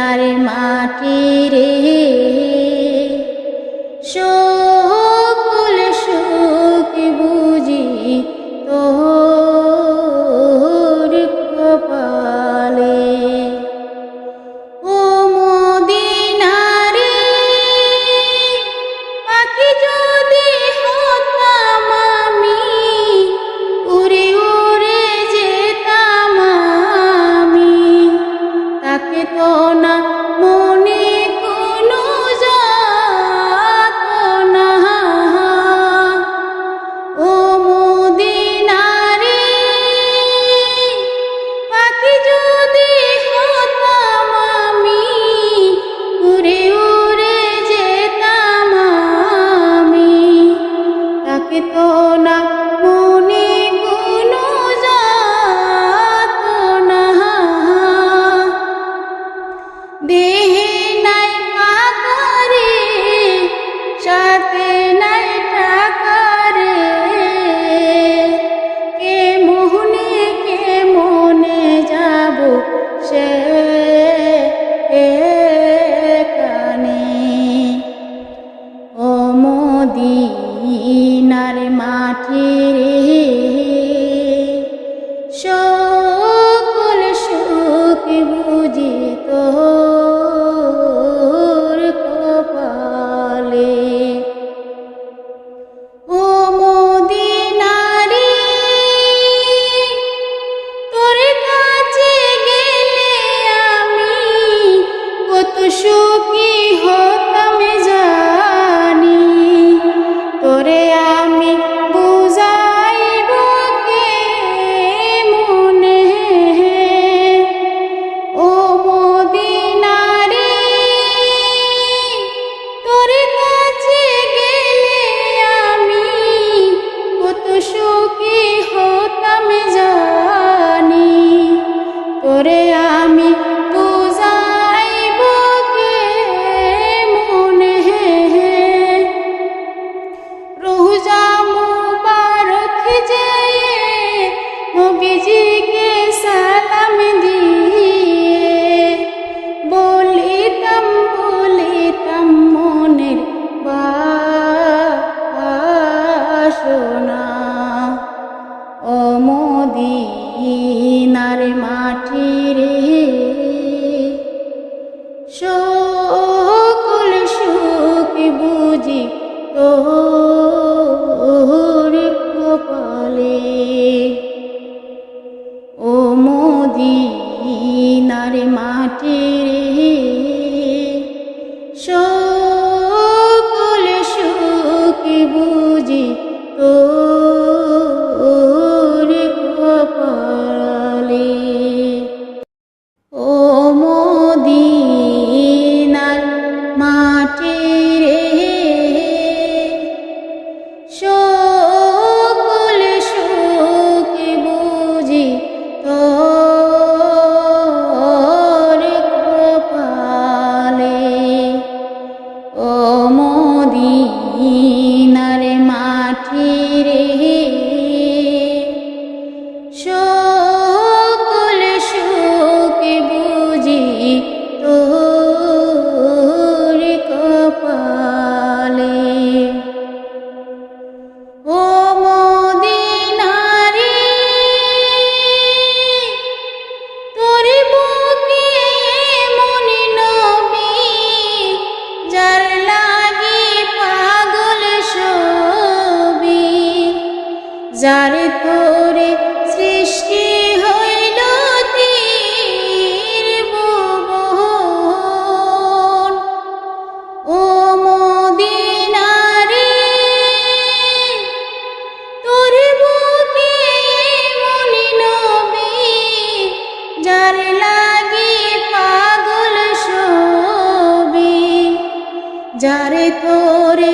মদিনার মাটি রে সকল সুখ বুঝি তোর কপালে। ও মদিনারে পাখি যদি হতাম আমি, উড়ে উড়ে যেতাম আমি, তাকে তো না মনে কোনো যাতনা। ও মদিনারে পাখি যদি হতাম আমি, উড়ে উড়ে যেতাম আমি, তাকে তো না মনে কোনো যাতনা। দেহে নাই আকারে সাথে নাই টাকারে, কে মনে যাব সে কানে। ও মদিনার মাটি রে সকল সুখ বুঝি তোর কপালে। ও মদিনারে তোর কাছে গেলে আমি কত সুখী হতাম জানি, তোরে আমি বুঝাইব কে মনে। ও মদিনারে তোর কাছে গেলে আমি কত সুখী হতাম জানি, তোরে আমি বুঝাইব কে মনে। রোজা মুবারক যেয়ে নবীজিকে সালাম দিয়ে বলিতাম মনের বাসনা। ও মদিনার মাটি রে সকল সুখ বুঝি তোর কপালে। ও মদিনার মাটি রে সকল সুখ বুঝি তোর কপালে। ও মদিনার মাটি রে সকল সুখ বুঝি তোর কপালে। ও মদিনার মাটি রে সকল সুখ বুঝি তোর কপালে। ও মদিনারে তোর বুকে এমন নবী যার লাগি পাগল সবই, যার তোরে সৃষ্টি হইল ত্রিভুবন। ও মদিনারে তোর বুকে এমন নবী যার লাগি পাগল সবই, যারে তোরে